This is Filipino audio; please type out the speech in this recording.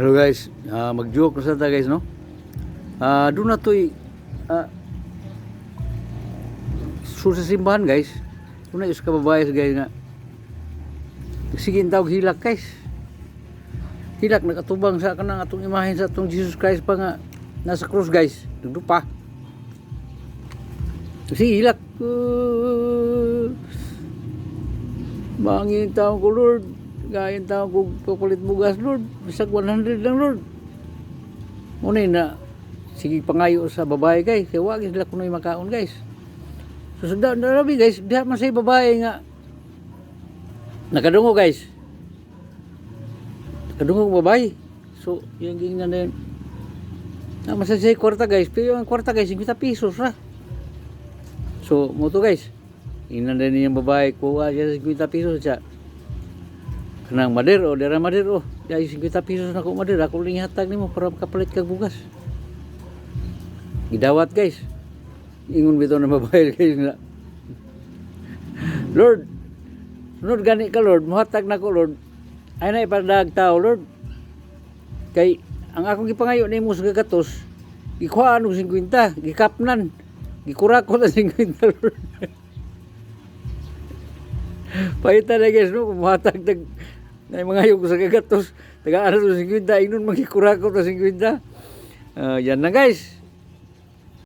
Hello guys, mag-joke na sa ta guys no. Doon na to'y sur sa simbahan guys. Doon na is kababayas guys nga. Sige tawag hilak guys. Hilak nakatubang sa kanang atong imahen sa atong Jesus Christ pa nga nasa cross guys. Nagdupa. Sige hilak. Bangin taong ko Lord. Gayon tao kung papalit bugas Lord, bisag 100 lang Lord. Muna na sige pangayo sa babae guys, kaya wag sila kunoy makaon guys. So darabi guys, diha man say babae nga nakadungo guys. Nakadungo babae. So yung gingnan na yun. Masasay kwarta guys, pero yung kwarta guys 50 pesos ra. So mo to guys. Ingnan din yung babae kuha siya 50 pesos siya. Kanang mader o dera mader o dai 50 pesos na ko mader ako ning hatag nimo para kapalit kag bugas. Gidawat guys. Ingon bitaw na babae guys nga. Lord, sunod gani ka Lord, muhatag nako Lord. Ay na ipadag tao Lord. Kay ang akong gipangayo nimo sa gatos, gikuha og 50, gikapnan. Gikurako na 50 Lord. Pahita na guys no, muhatag tag na mga hayog sa kagatos taga-aras 50 inon magikurakot na 50. Yan na guys.